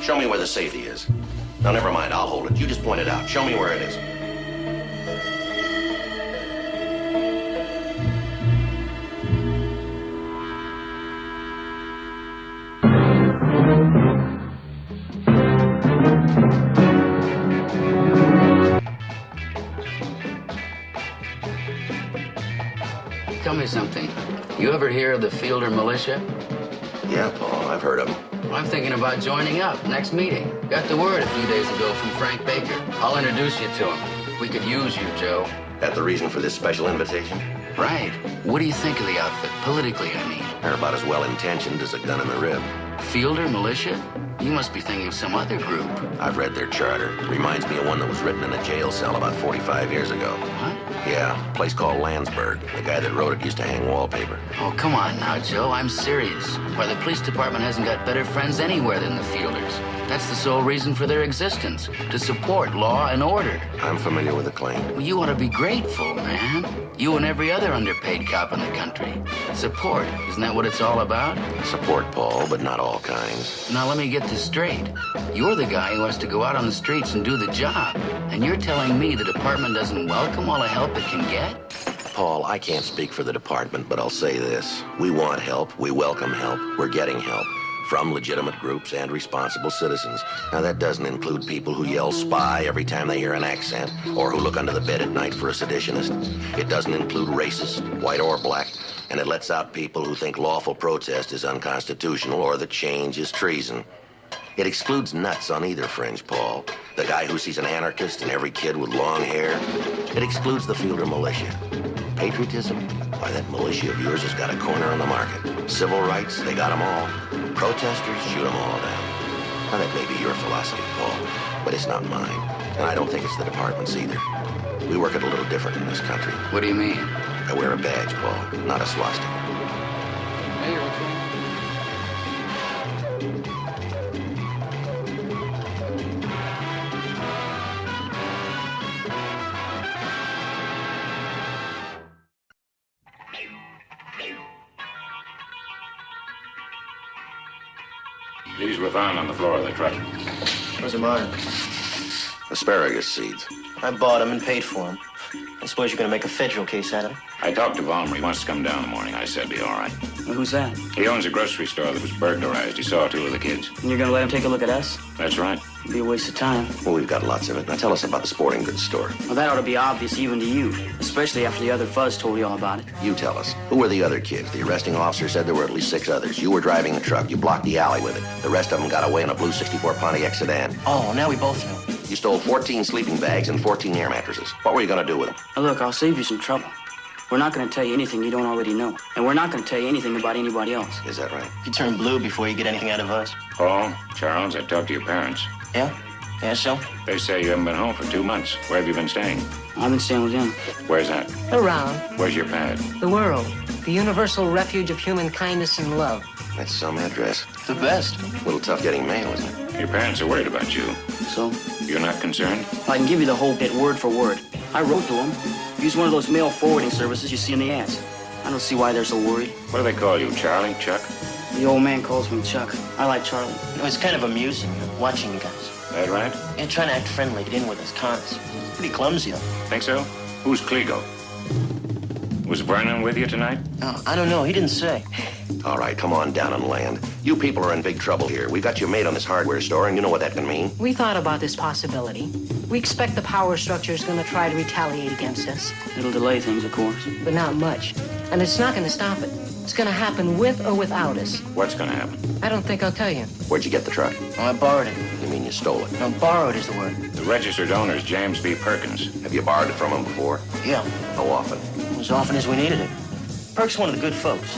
Show me where the safety is. Now, never mind, I'll hold it. You just point it out. Show me where it is. Tell me something. You ever hear of the Fielder Militia? Yeah, Paul, I've heard of them. I'm thinking about joining up. Next meeting. Got the word a few days ago from Frank Baker. I'll introduce you to him. We could use you, Joe. That the reason for this special invitation? Right. What do you think of the outfit? Politically, I mean. They're about as well-intentioned as a gun in the rib. Fielder Militia? You must be thinking of some other group. I've read their charter. Reminds me of one that was written in a jail cell about 45 years ago. What? Yeah, a place called Landsberg. The guy that wrote it used to hang wallpaper. Oh, come on now, Joe. I'm serious. Why, the police department hasn't got better friends anywhere than the Fielders. That's the sole reason for their existence, to support law and order. I'm familiar with the claim. Well, you ought to be grateful, man. You and every other underpaid cop in the country. Support, isn't that what it's all about? Support, Paul, but not all kinds. Now, let me get this straight. You're the guy who has to go out on the streets and do the job. And you're telling me the department doesn't welcome all the help it can get? Paul, I can't speak for the department, but I'll say this. We want help. We welcome help. We're getting help. From legitimate groups and responsible citizens. Now, that doesn't include people who yell spy every time they hear an accent, or who look under the bed at night for a seditionist. It doesn't include racists, white or black, and it lets out people who think lawful protest is unconstitutional or that change is treason. It excludes nuts on either fringe, Paul. The guy who sees an anarchist and every kid with long hair. It excludes the Fielder Militia. Patriotism? Why, that militia of yours has got a corner on the market. Civil rights? They got them all. Protesters? Shoot them all down. Now, that may be your philosophy, Paul, but it's not mine. And I don't think it's the department's either. We work it a little different in this country. What do you mean? I wear a badge, Paul, not a swastika. Hey, okay. These were found on the floor of the truck. Those are mine. Asparagus seeds. I bought them and paid for them. I suppose you're going to make a federal case out of it. I talked to Vollmer. He wants to come down in the morning. I said, be all right. Well, who's that? He owns a grocery store that was burglarized. He saw two of the kids. And you're gonna let him take a look at us? That's right. It'd be a waste of time. Well, we've got lots of it. Now, tell us about the sporting goods store. Well, that ought to be obvious even to you, especially after the other fuzz told you all about it. You tell us. Who were the other kids? The arresting officer said there were at least 6 others. You were driving the truck. You blocked the alley with it. The rest of them got away in a blue 64 Pontiac sedan. Oh, now we both know. You stole 14 sleeping bags and 14 air mattresses. What were you going to do with them? Now, look, I'll save you some trouble. We're not gonna tell you anything you don't already know. And we're not gonna tell you anything about anybody else. Is that right? You turn blue before you get anything out of us. Paul, Charles, I talked to your parents. Yeah? Yeah, so? They say you haven't been home for 2 months. Where have you been staying? I've been staying with him. Where's that? Around Where's your pad? the world, the universal refuge of human kindness and love. That's some address. The best. A little tough getting mail, isn't it? Your parents are worried about you. So, You're not concerned? I can give you the whole bit word for word. I wrote to him. Use one of those mail forwarding services you see in the ads. I don't see why they're so worried. What do they call you, Charlie, Chuck? The old man calls me Chuck. I like Charlie. You know, it's kind of amusing, watching you guys. That right? Yeah, trying to act friendly, get in with us, cons. Pretty clumsy, though. Think so? Who's Kliego? Was Vernon with you tonight? Oh, I don't know. He didn't say. All right, come on down and land. You people are in big trouble here. We've got you made on this hardware store, and you know what that can mean. We thought about this possibility. We expect the power structure is going to try to retaliate against us, It'll delay things, of course. but not much. And it's not going to stop it. It's going to happen with or without us. What's gonna happen? I don't think I'll tell you. Where'd you get the truck? Oh, I borrowed it. You mean you stole it? No, borrowed is the word. The registered owner's James B. Perkins. Have you borrowed it from him before? Yeah, How often? as often as we needed it. Perk's one of the good folks.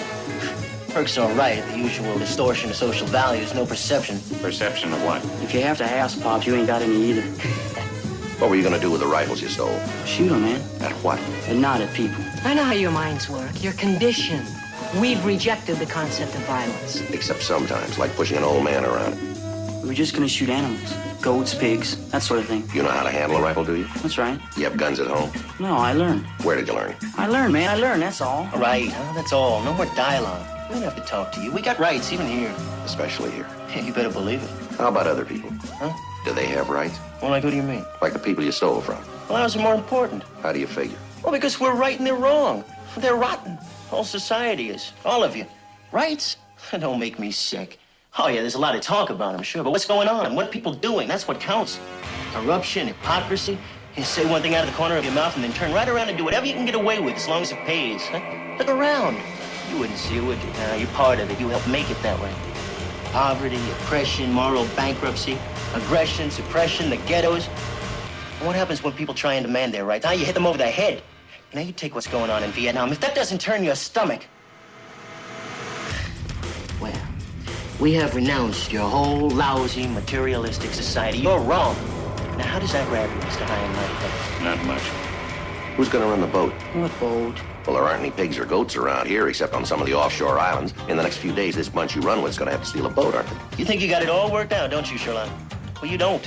Perk's all right, the usual distortion of social values, no perception. Perception of what? If you have to ask, Pops, you ain't got any either. What were you going to do with the rifles you stole? Shoot 'em, man. At what? And not at people. I know how your minds work. You're conditioned. We've rejected the concept of violence. Except sometimes, like pushing an old man around. We're just gonna shoot animals. Goats, pigs, that sort of thing. You know how to handle a rifle, do you? That's right. You have guns at home? No, I learned. Where did you learn? I learned, man. I learned, that's all. All right, huh? That's all. No more dialogue. We don't have to talk to you. We got rights, even here. Especially here. Yeah, you better believe it. How about other people? Huh? Do they have rights? Well, like, who do you mean? Like the people you stole from? Well, ours are more important. How do you figure? Well, because we're right and they're wrong. They're rotten. Whole society is. All of you. Rights? Don't make me sick. Oh, yeah, there's a lot of talk about them, sure, but what's going on? What are people doing? That's what counts. Corruption, hypocrisy. You say one thing out of the corner of your mouth and then turn right around and do whatever you can get away with as long as it pays. Huh? Look around. You wouldn't see it, would you? You're part of it. You help make it that way. Poverty, oppression, moral bankruptcy, aggression, suppression, the ghettos. And what happens when people try and demand their rights? You hit them over the head. You take what's going on in Vietnam. If that doesn't turn your stomach... Well, we have renounced your whole lousy, materialistic society. You're wrong. Now, how does that grab you, Mr. High and Mighty? Not much. Who's gonna run the boat? What boat? Well, there aren't any pigs or goats around here except on some of the offshore islands. In the next few days, this bunch you run with's gonna have to steal a boat, aren't they? You think you got it all worked out, don't you, Sherlock? Well, you don't.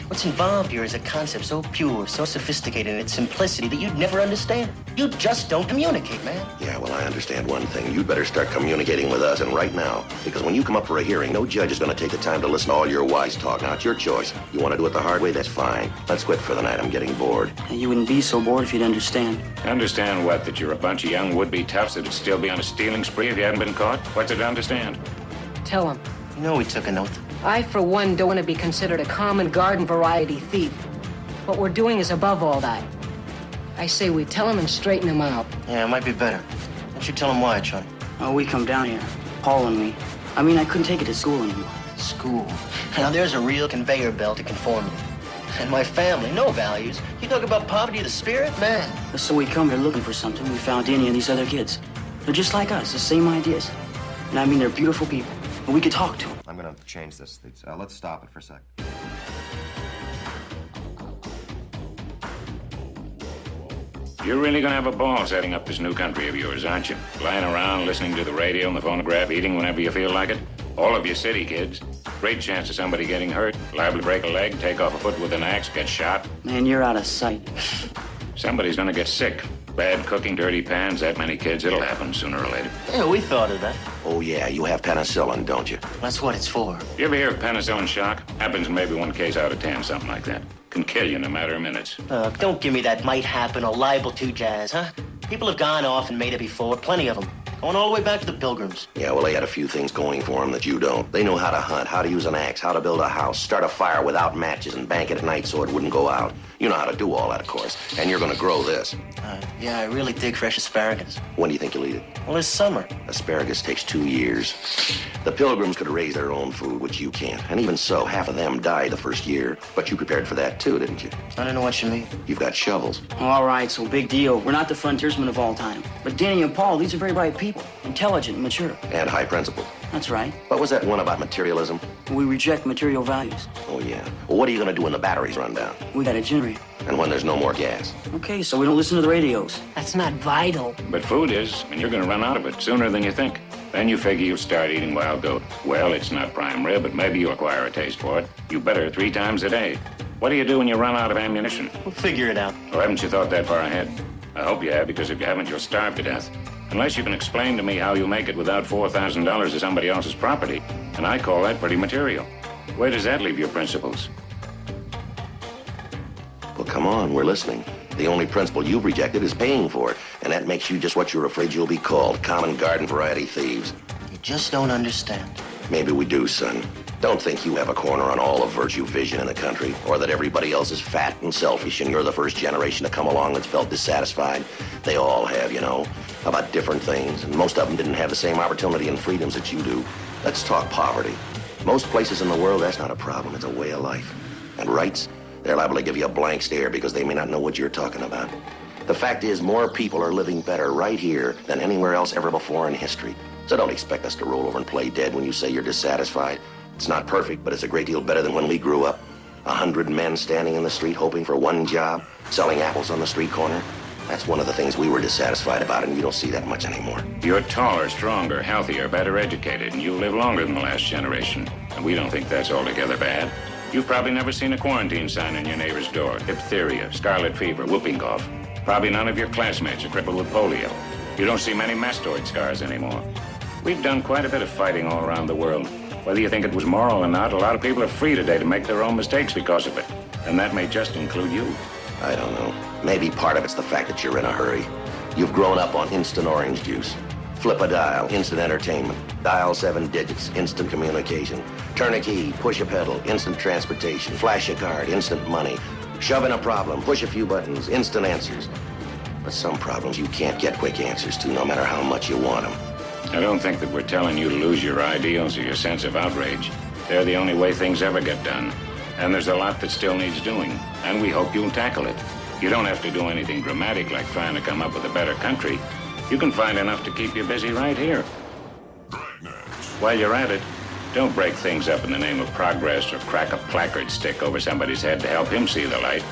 What's involved here is a concept so pure, so sophisticated in its simplicity that you'd never understand. You just don't communicate, man. Yeah, well, I understand one thing. You'd better start communicating with us, and right now. Because when you come up for a hearing, no judge is gonna take the time to listen to all your wise talk. Now, it's your choice. You wanna do it the hard way, that's fine. Let's quit for the night. I'm getting bored. You wouldn't be so bored if you'd understand. Understand what? That you're a bunch of young would-be toughs that'd still be on a stealing spree if you hadn't been caught? What's it to understand? Tell him. You know we took an oath. I, for one, don't want to be considered a common garden variety thief. What we're doing is above all that. I say we tell him and straighten him out. Yeah, it might be better. Why don't you tell him why, Charlie? Oh, we come down here. Paul and me. I mean, I couldn't take it to school anymore. School. Now, there's a real conveyor belt of conformity. And my family, no values. You talk about poverty of the spirit, man. So we come here looking for something. We found Danny and these other kids. They're just like us, the same ideas. And I mean, they're beautiful people. And we could talk to them. I'm gonna change this. Let's stop it for a sec. You're really gonna have a ball setting up this new country of yours, aren't you? Lying around, listening to the radio and the phonograph, eating whenever you feel like it. All of you city kids. Great chance of somebody getting hurt. Liable to break a leg, take off a foot with an axe, get shot. Man, you're out of sight. Somebody's gonna get sick. Bad cooking, dirty pans, that many kids, it'll happen sooner or later. Yeah, we thought of that. Oh, yeah, you have penicillin, don't you? That's what it's for. You ever hear of penicillin shock? Happens in maybe one case out of 10, something like that. Can kill you in a matter of minutes. Don't give me that might happen or liable to jazz, huh? People have gone off and made it before, plenty of them. Going all the way back to the Pilgrims. Yeah, well, they had a few things going for them that you don't. They know how to hunt, how to use an axe, how to build a house, start a fire without matches, and bank it at night so it wouldn't go out. You know how to do all that, of course. And you're gonna grow this. Yeah, I really dig fresh asparagus. When do you think you'll eat it? Well, it's summer. Asparagus takes 2 years. The Pilgrims could raise their own food, which you can't. And even so, half of them died the first year. But you prepared for that too, didn't you? I don't know what you mean. You've got shovels. All right, so big deal. We're not the frontiersmen of all time. But Danny and Paul, these are very bright people. Intelligent and mature. And high principled. That's right. What was that one about materialism? We reject material values. Oh, yeah. Well, what are you gonna do when the batteries run down? We got a generator. And when there's no more gas? Okay, so we don't listen to the radios. That's not vital. But food is, and you're gonna run out of it sooner than you think. Then you figure you'll start eating wild goat. Well, it's not prime rib, but maybe you'll acquire a taste for it. You better 3 times a day. What do you do when you run out of ammunition? We'll figure it out. Or haven't you thought that far ahead? I hope you have, because if you haven't, you'll starve to death. Unless you can explain to me how you make it without $4,000 of somebody else's property. And I call that pretty material. Where does that leave your principles? Well, come on, we're listening. The only principle you've rejected is paying for it. And that makes you just what you're afraid you'll be called, common garden variety thieves. You just don't understand. Maybe we do, son. Don't think you have a corner on all of virtue vision in the country, or that everybody else is fat and selfish and you're the first generation to come along that's felt dissatisfied. They all have, you know, about different things, and most of them didn't have the same opportunity and freedoms that you do. Let's talk poverty. Most places in the world, that's not a problem. It's a way of life. And rights, they're liable to give you a blank stare because they may not know what you're talking about. The fact is, more people are living better right here than anywhere else ever before in history. So don't expect us to roll over and play dead when you say you're dissatisfied. It's not perfect, but it's a great deal better than when we grew up. 100 men standing in the street hoping for one job, selling apples on the street corner. That's one of the things we were dissatisfied about, and you don't see that much anymore. You're taller, stronger, healthier, better educated, and you live longer than the last generation. And we don't think that's altogether bad. You've probably never seen a quarantine sign on your neighbor's door. Diphtheria, scarlet fever, whooping cough. Probably none of your classmates are crippled with polio. You don't see many mastoid scars anymore. We've done quite a bit of fighting all around the world. Whether you think it was moral or not, a lot of people are free today to make their own mistakes because of it. And that may just include you. I don't know. Maybe part of it's the fact that you're in a hurry. You've grown up on instant orange juice. Flip a dial, instant entertainment. Dial 7 digits, instant communication. Turn a key, push a pedal, instant transportation. Flash a card, instant money. Shove in a problem, push a few buttons, instant answers. But some problems you can't get quick answers to, no matter how much you want them. I don't think that we're telling you to lose your ideals or your sense of outrage. They're the only way things ever get done. And there's a lot that still needs doing, and we hope you'll tackle it. You don't have to do anything dramatic like trying to come up with a better country. You can find enough to keep you busy right here. While you're at it, don't break things up in the name of progress or crack a placard stick over somebody's head to help him see the light.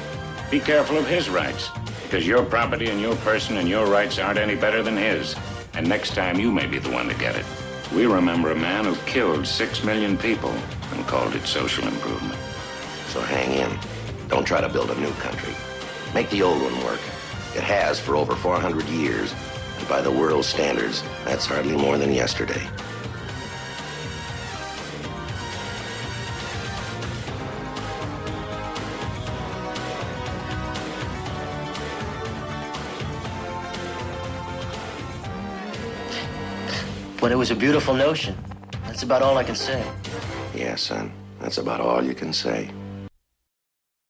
Be careful of his rights, because your property and your person and your rights aren't any better than his. And next time you may be the one to get it. We remember a man who killed 6 million people and called it social improvement. So hang in. Don't try to build a new country. Make the old one work. It has for over 400 years. And by the world's standards, that's hardly more than yesterday. But it was a beautiful notion. That's about all I can say. Yeah, son. That's about all you can say.